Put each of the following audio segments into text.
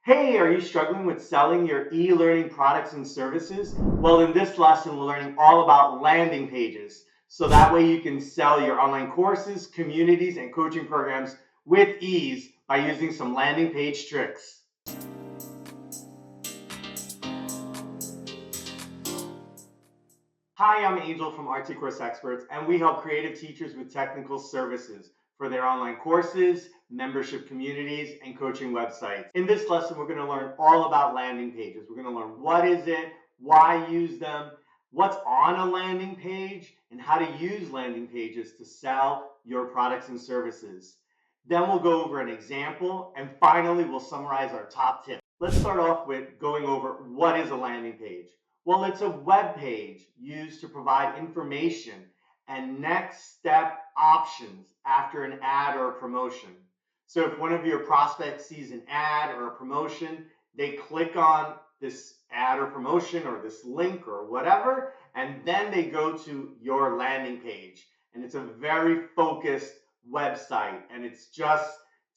Hey, are you struggling with selling your e-learning products and services? Well, in this lesson, we're learning all about landing pages. So that way you can sell your online courses, communities, and coaching programs with ease by using some landing page tricks. Hi, I'm Angel from RT Course Experts, and we help creative teachers with technical services for their online courses, membership communities, and coaching websites. In this lesson, we're going to learn all about landing pages. We're going to learn what is it, why use them, what's on a landing page, and how to use landing pages to sell your products and services. Then we'll go over an example, and finally, we'll summarize our top tips. Let's start off with going over what is a landing page. Well, it's a web page used to provide information and next step options after an ad or a promotion. So if one of your prospects sees an ad or a promotion, they click on this ad or promotion or this link or whatever, and then they go to your landing page. And it's a very focused website, and it's just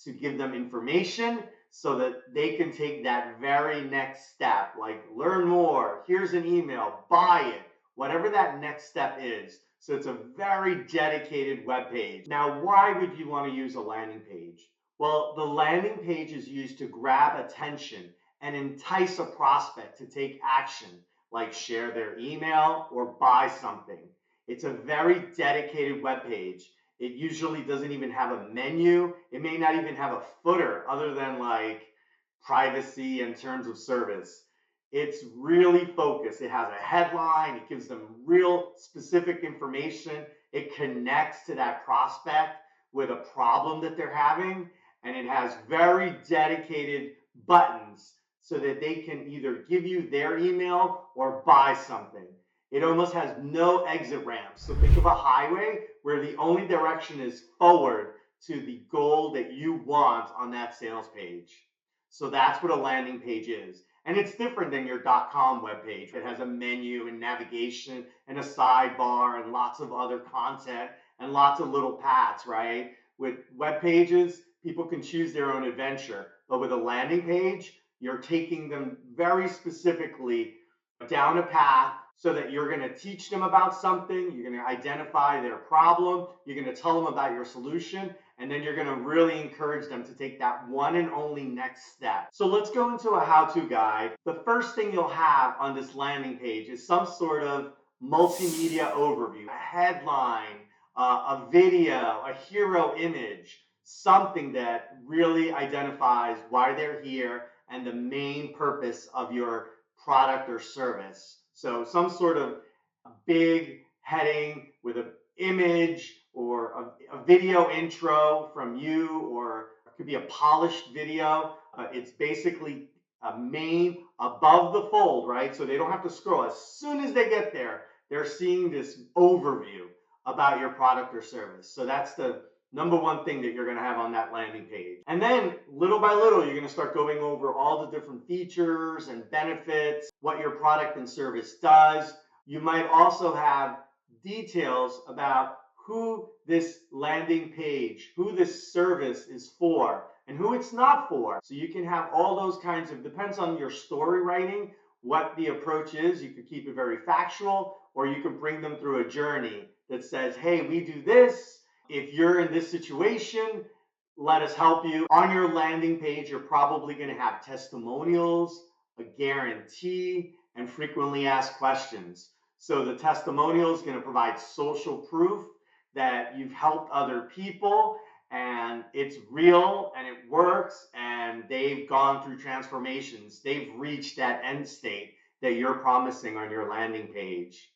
to give them information so that they can take that very next step, like learn more, here's an email, buy it, whatever that next step is. So it's a very dedicated web page. Now, why would you want to use a landing page? Well, the landing page is used to grab attention and entice a prospect to take action, like share their email or buy something. It's a very dedicated web page. It usually doesn't even have a menu. It may not even have a footer other than like privacy and terms of service. It's really focused. It has a headline. It gives them real specific information. It connects to that prospect with a problem that they're having. And it has very dedicated buttons so that they can either give you their email or buy something. It almost has no exit ramps. So think of a highway where the only direction is forward to the goal that you want on that sales page. So that's what a landing page is. And it's different than your .com webpage. It has a menu and navigation and a sidebar and lots of other content and lots of little paths, right? With web pages, people can choose their own adventure. But with a landing page, you're taking them very specifically down a path so that you're going to teach them about something, you're going to identify their problem, you're going to tell them about your solution, and then you're going to really encourage them to take that one and only next step. So let's go into a how-to guide. The first thing you'll have on this landing page is some sort of multimedia overview, a headline, a video, a hero image, something that really identifies why they're here and the main purpose of your product or service. So some sort of big heading with an image or a video intro from you, or it could be a polished video. It's basically a main above the fold, right? So they don't have to scroll. As soon as they get there, they're seeing this overview about your product or service. So that's the number one thing that you're going to have on that landing page. And then little by little, you're going to start going over all the different features and benefits, what your product and service does. You might also have details about who this landing page, who this service is for, and who it's not for. So you can have all those kinds of, depends on your story writing, what the approach is. You could keep it very factual, or you can bring them through a journey that says, hey, we do this. If you're in this situation, let us help you. On your landing page, you're probably going to have testimonials, a guarantee, and frequently asked questions. So the testimonial is going to provide social proof that you've helped other people and it's real and it works and they've gone through transformations. They've reached that end state that you're promising on your landing page.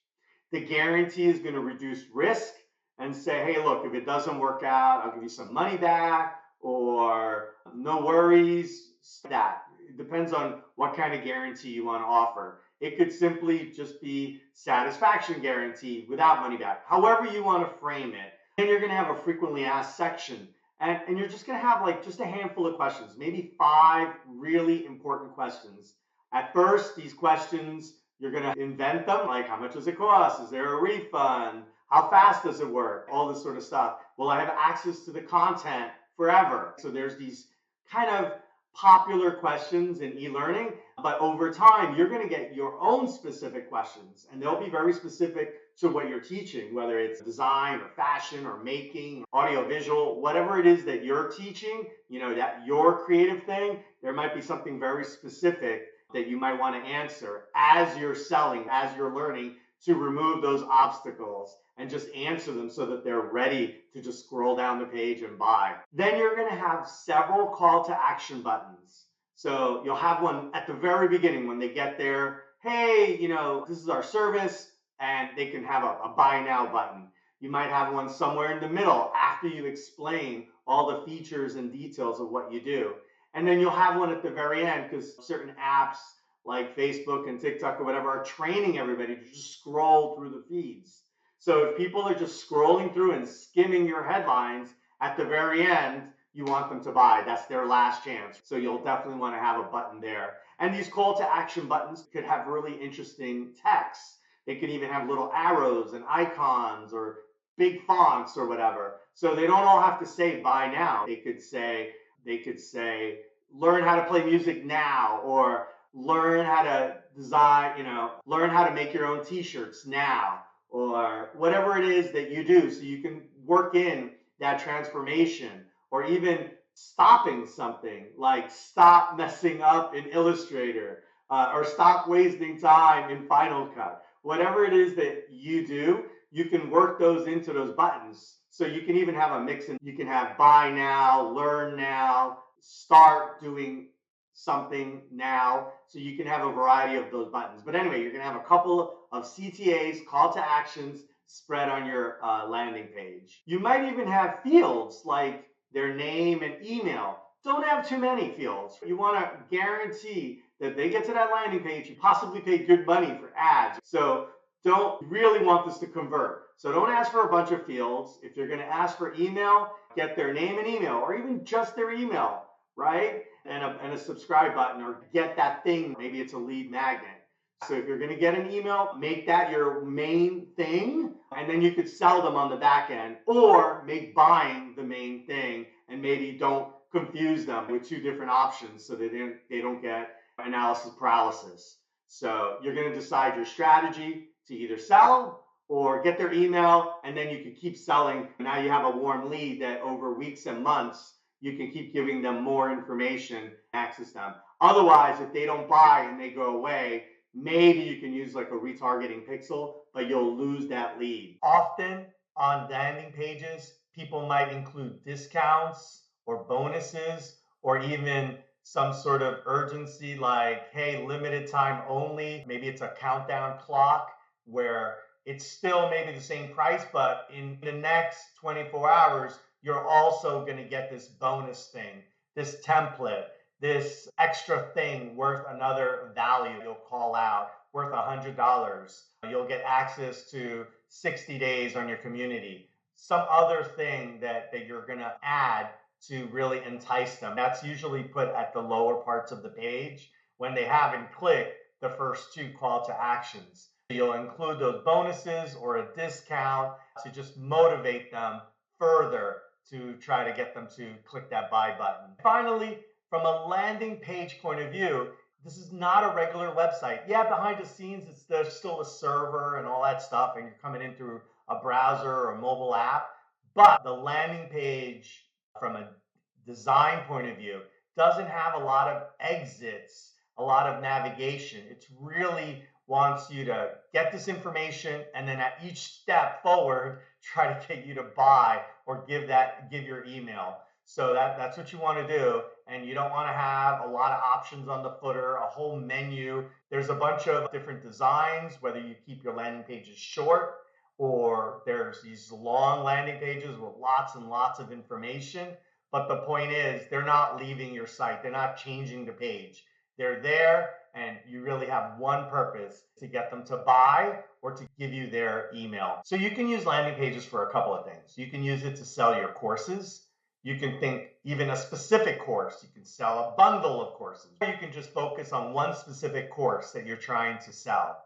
The guarantee is going to reduce risk and say, hey, look, if it doesn't work out, I'll give you some money back, or no worries. That it depends on what kind of guarantee you want to offer. It could simply just be satisfaction guarantee without money back, however you want to frame it. Then you're going to have a frequently asked section, and you're just going to have like just a handful of questions, maybe 5 really important questions. At first, these questions, you're going to invent them, like how much does it cost? Is there a refund? How fast does it work? All this sort of stuff. Will I have access to the content forever? So there's these kind of popular questions in e-learning, but over time, you're going to get your own specific questions, and they'll be very specific to what you're teaching, whether it's design or fashion or making, audio visual, whatever it is that you're teaching, that your creative thing, there might be something very specific that you might want to answer as you're selling, as you're learning, to remove those obstacles and just answer them so that they're ready to just scroll down the page and buy. Then you're going to have several call to action buttons. So you'll have one at the very beginning when they get there. Hey, this is our service, and they can have a buy now button. You might have one somewhere in the middle after you explain all the features and details of what you do. And then you'll have one at the very end, because certain apps like Facebook and TikTok or whatever are training everybody to just scroll through the feeds. So if people are just scrolling through and skimming your headlines, at the very end, you want them to buy. That's their last chance. So you'll definitely want to have a button there. And these call to action buttons could have really interesting text. They could even have little arrows and icons or big fonts or whatever. So they don't all have to say buy now. They could say, learn how to play music now, or learn how to design, learn how to make your own t-shirts now, or whatever it is that you do. So you can work in that transformation, or even stopping something like stop messing up in Illustrator, or stop wasting time in Final Cut. Whatever it is that you do, you can work those into those buttons. So you can even have a mix, and you can have buy now, learn now, start doing something now. So you can have a variety of those buttons. But anyway, you're going to have a couple of CTAs, call to actions, spread on your landing page. You might even have fields like their name and email. Don't have too many fields. You want to guarantee that they get to that landing page, you possibly pay good money for ads. So don't really want this to convert. So don't ask for a bunch of fields. If you're going to ask for email, get their name and email, or even just their email, right? And a subscribe button, or get that thing. Maybe it's a lead magnet. So if you're going to get an email, make that your main thing, and then you could sell them on the back end, or make buying the main thing, and maybe don't confuse them with two different options so they don't get analysis paralysis. So you're going to decide your strategy to either sell or get their email, and then you can keep selling. Now you have a warm lead that over weeks and months, you can keep giving them more information, access them. Otherwise, if they don't buy and they go away, maybe you can use like a retargeting pixel, but you'll lose that lead. Often on landing pages, people might include discounts or bonuses, or even some sort of urgency like, hey, limited time only. Maybe it's a countdown clock where it's still maybe the same price, but in the next 24 hours, you're also going to get this bonus thing, this template, this extra thing worth another value you'll call out, worth $100. You'll get access to 60 days on your community. Some other thing that you're going to add to really entice them. That's usually put at the lower parts of the page when they haven't clicked the first two call to actions. You'll include those bonuses or a discount to just motivate them further to try to get them to click that buy button. Finally, from a landing page point of view, this is not a regular website. Yeah, behind the scenes, there's still a server and all that stuff, and you're coming in through a browser or a mobile app. But the landing page, from a design point of view, doesn't have a lot of exits, a lot of navigation. It really wants you to get this information, and then at each step forward, try to get you to buy or give your email. So that's what you want to do. And you don't want to have a lot of options on the footer, a whole menu. There's a bunch of different designs, whether you keep your landing pages short, or there's these long landing pages with lots and lots of information. But the point is, they're not leaving your site. They're not changing the page. They're there, and you really have one purpose: to get them to buy or to give you their email. So you can use landing pages for a couple of things. You can use it to sell your courses. You can think even a specific course. You can sell a bundle of courses. Or you can just focus on one specific course that you're trying to sell.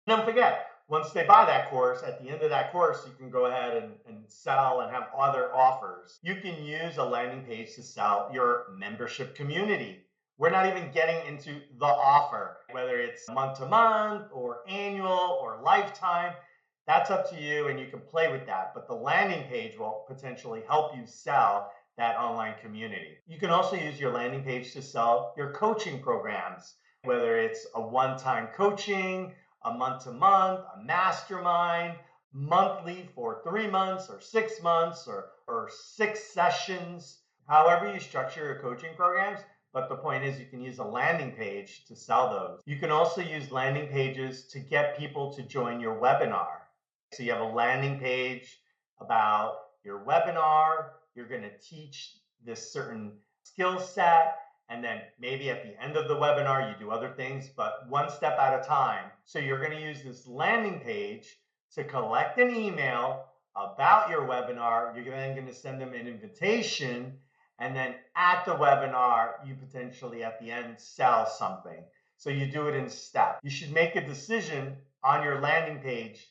And don't forget, once they buy that course, at the end of that course, you can go ahead and sell and have other offers. You can use a landing page to sell your membership community, We're not even getting into the offer, whether it's month to month or annual or lifetime. That's up to you and you can play with that. But the landing page will potentially help you sell that online community. You can also use your landing page to sell your coaching programs, whether it's a one-time coaching, a month to month, a mastermind, monthly for 3 months or 6 months or 6 sessions, however you structure your coaching programs. But the point is, you can use a landing page to sell those. You can also use landing pages to get people to join your webinar. So you have a landing page about your webinar. You're going to teach this certain skill set. And then maybe at the end of the webinar, you do other things, but one step at a time. So you're going to use this landing page to collect an email about your webinar. You're then going to send them an invitation. And then at the webinar, you potentially at the end sell something. So you do it in steps. You should make a decision on your landing page.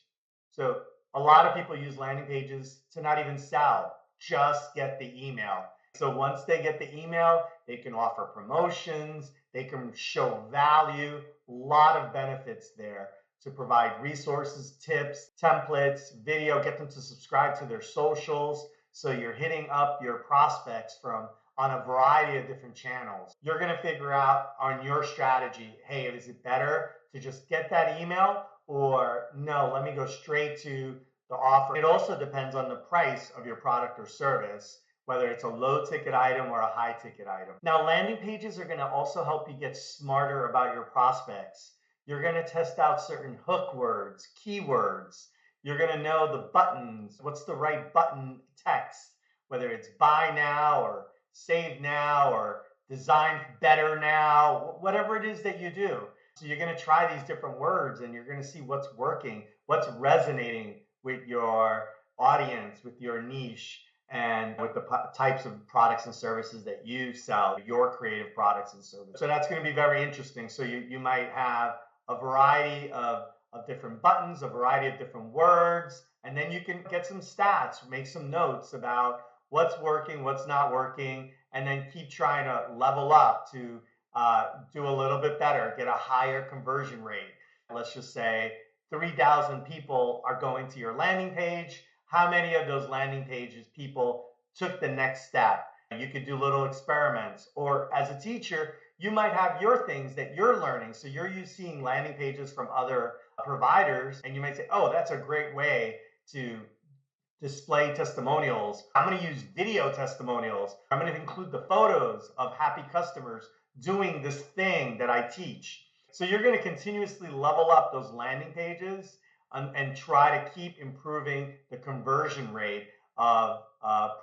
So a lot of people use landing pages to not even sell, just get the email. So once they get the email, they can offer promotions, they can show value, a lot of benefits there to provide resources, tips, templates, video, get them to subscribe to their socials. So you're hitting up your prospects on a variety of different channels. You're going to figure out on your strategy, hey, is it better to just get that email, or no, let me go straight to the offer. It also depends on the price of your product or service, whether it's a low ticket item or a high ticket item. Now, landing pages are going to also help you get smarter about your prospects. You're going to test out certain hook words, keywords. You're going to know the buttons. What's the right button text, whether it's buy now or save now or design better now, whatever it is that you do. So you're going to try these different words and you're going to see what's working, what's resonating with your audience, with your niche, and with the types of products and services that you sell, your creative products and services. So that's going to be very interesting. So you might have a variety of different buttons, a variety of different words, and then you can get some stats, make some notes about what's working, what's not working, and then keep trying to level up to do a little bit better, get a higher conversion rate. Let's just say 3,000 people are going to your landing page. How many of those landing pages people took the next step? You could do little experiments, or as a teacher, you might have your things that you're learning. So you're seeing landing pages from other providers, and you might say, oh, that's a great way to display testimonials. I'm going to use video testimonials. I'm going to include the photos of happy customers doing this thing that I teach. So you're going to continuously level up those landing pages and try to keep improving the conversion rate of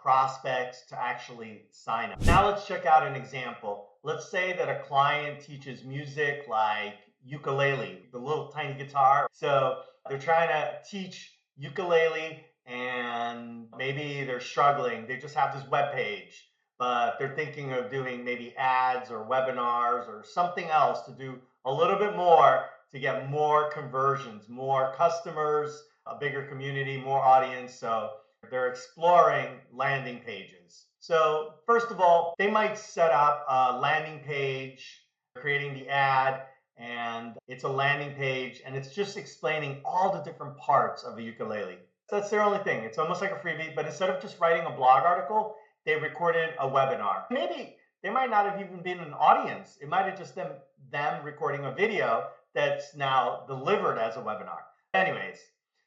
prospects to actually sign up. Now let's check out an example. Let's say that a client teaches music like ukulele, the little tiny guitar. So they're trying to teach ukulele and maybe they're struggling. They just have this web page, but they're thinking of doing maybe ads or webinars or something else to do a little bit more to get more conversions, more customers, a bigger community, more audience. So they're exploring landing pages. So first of all, they might set up a landing page, creating the ad, and it's a landing page, and it's just explaining all the different parts of the ukulele. That's their only thing. It's almost like a freebie, but instead of just writing a blog article, they recorded a webinar. Maybe they might not have even been an audience. It might have just been them recording a video that's now delivered as a webinar. Anyways,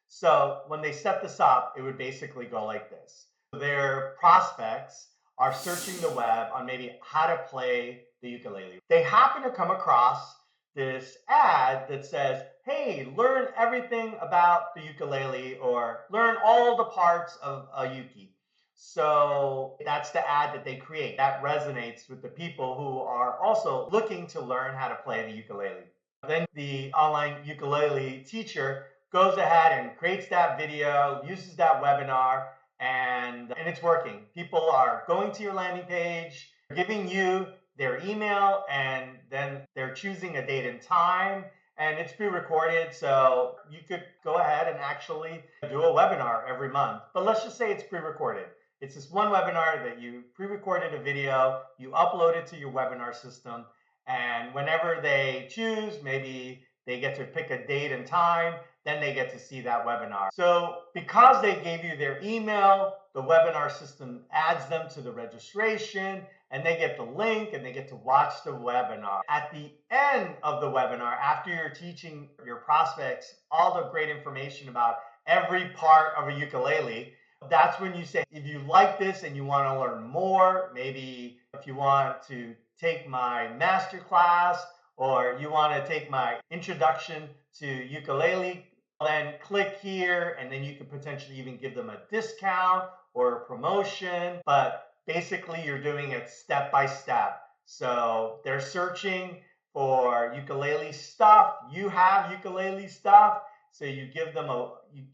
so when they set this up, it would basically go like this. Their prospects are searching the web on maybe how to play the ukulele. They happen to come across this ad that says, hey, learn everything about the ukulele or learn all the parts of a uki. So that's the ad that they create. That resonates with the people who are also looking to learn how to play the ukulele. Then the online ukulele teacher goes ahead and creates that video, uses that webinar, and it's working. People are going to your landing page, giving you their email, and then they're choosing a date and time, and it's pre-recorded, so you could go ahead and actually do a webinar every month. But let's just say it's pre-recorded. It's this one webinar that you pre-recorded a video, you upload it to your webinar system, And whenever they choose, maybe they get to pick a date and time, then they get to see that webinar. So because they gave you their email, the webinar system adds them to the registration, and they get the link and they get to watch the webinar. At the end of the webinar, after you're teaching your prospects all the great information about every part of a ukulele, that's when you say, if you like this and you want to learn more, maybe if you want to take my master class or you want to take my introduction to ukulele, then click here, and then you could potentially even give them a discount or a promotion. But basically, you're doing it step by step. So they're searching for ukulele stuff. You have ukulele stuff. So you give them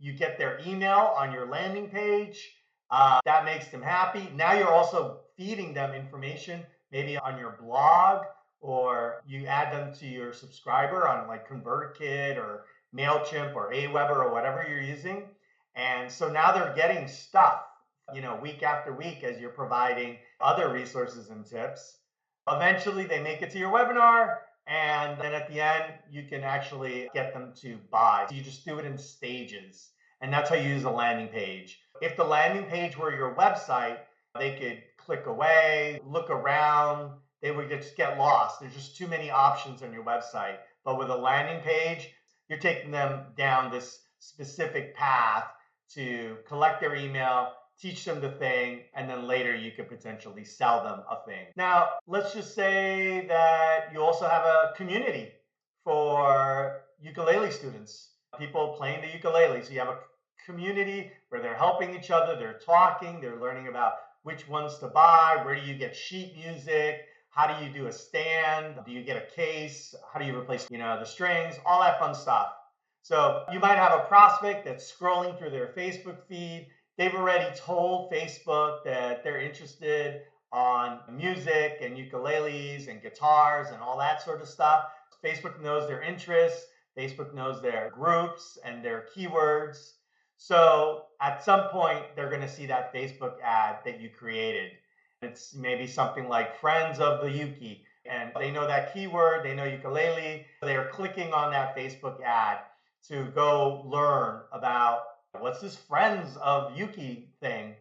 you get their email on your landing page. That makes them happy. Now you're also feeding them information, maybe on your blog, or you add them to your subscriber on like ConvertKit or MailChimp or Aweber or whatever you're using. And so now they're getting stuff, week after week as you're providing other resources and tips. Eventually they make it to your webinar, and then at the end, you can actually get them to buy. So you just do it in stages. And that's how you use a landing page. If the landing page were your website, they could click away, look around, they would just get lost. There's just too many options on your website. But with a landing page, you're taking them down this specific path to collect their email, teach them the thing, and then later you could potentially sell them a thing. Now, let's just say that you also have a community for ukulele students, people playing the ukulele. So you have a community where they're helping each other, they're talking, they're learning about which ones to buy, where do you get sheet music, how do you do a stand, do you get a case, how do you replace the strings, all that fun stuff. So you might have a prospect that's scrolling through their Facebook feed. They've already told Facebook that they're interested on music and ukuleles and guitars and all that sort of stuff. Facebook knows their interests. Facebook knows their groups and their keywords. So at some point, they're going to see that Facebook ad that you created. It's maybe something like friends of the Yuki, and they know that keyword, they know ukulele. They're clicking on that Facebook ad to go learn about what's this friends of Yuki thing.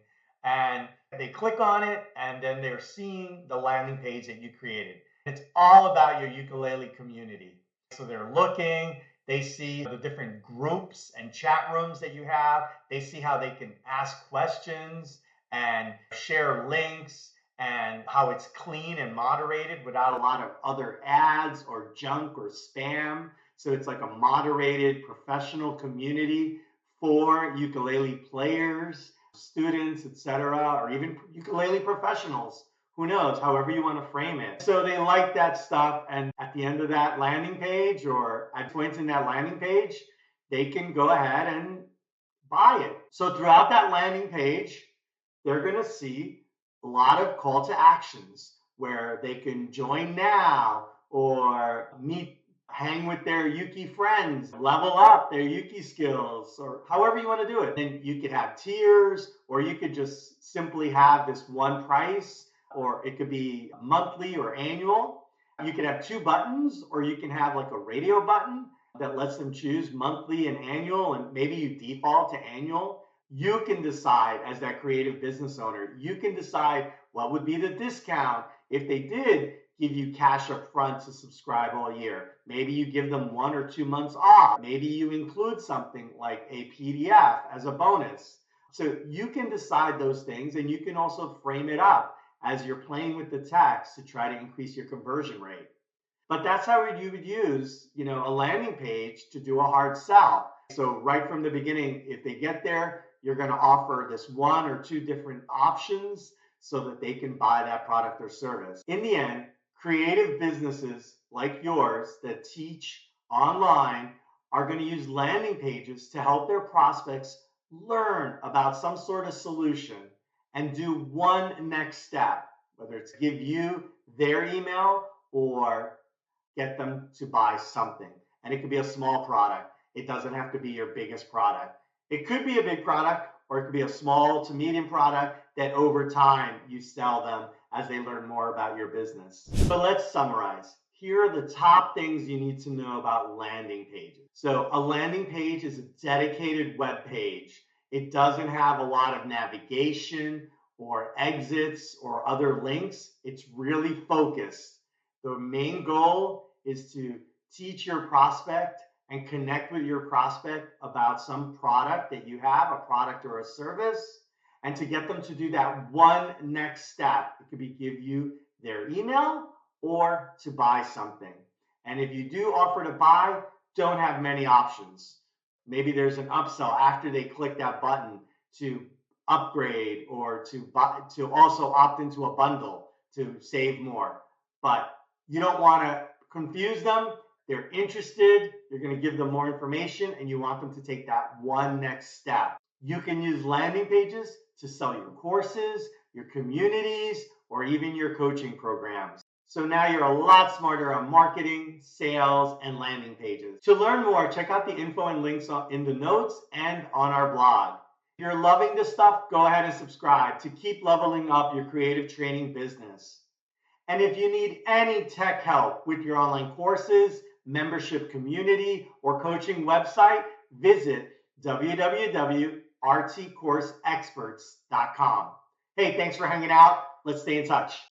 And they click on it, and then they're seeing the landing page that you created. It's all about your ukulele community. So they're looking, they see the different groups and chat rooms that you have. They see how they can ask questions and share links, and how it's clean and moderated without a lot of other ads or junk or spam. So it's like a moderated professional community for ukulele players, students, etc., or even ukulele professionals. Who knows, however you want to frame it. So they like that stuff, and at the end of that landing page, or at points in that landing page, they can go ahead and buy it. So throughout that landing page, they're going to see a lot of call to actions where they can join now, or hang with their Yuki friends, level up their Yuki skills, or however you want to do it. And you could have tiers, or you could just simply have this one price, or it could be monthly or annual. You could have 2 buttons, or you can have like a radio button that lets them choose monthly and annual, and maybe you default to annual. You can decide as that creative business owner, you can decide what would be the discount if they did give you cash up front to subscribe all year. Maybe you give them 1 or 2 months off. Maybe you include something like a PDF as a bonus. So you can decide those things, and you can also frame it up as you're playing with the text to try to increase your conversion rate. But that's how you would use, a landing page to do a hard sell. So right from the beginning, if they get there, you're going to offer this 1 or 2 different options so that they can buy that product or service. In the end, creative businesses like yours that teach online are going to use landing pages to help their prospects learn about some sort of solution and do one next step, whether it's give you their email or get them to buy something. And it could be a small product. It doesn't have to be your biggest product. It could be a big product, or it could be a small to medium product that over time you sell them as they learn more about your business. So let's summarize. Here are the top things you need to know about landing pages. So a landing page is a dedicated web page. It doesn't have a lot of navigation or exits or other links. It's really focused. The main goal is to teach your prospect and connect with your prospect about some product that you have, a product or a service, and to get them to do that one next step. It could be give you their email or to buy something. And if you do offer to buy, don't have many options. Maybe there's an upsell after they click that button to upgrade or to also opt into a bundle to save more. But you don't want to confuse them. They're interested, you're going to give them more information, and you want them to take that one next step. You can use landing pages to sell your courses, your communities, or even your coaching programs. So now you're a lot smarter on marketing, sales, and landing pages. To learn more, check out the info and links in the notes and on our blog. If you're loving this stuff, go ahead and subscribe to keep leveling up your creative training business. And if you need any tech help with your online courses, membership community, or coaching website, visit www.rtcourseexperts.com. Hey, thanks for hanging out. Let's stay in touch.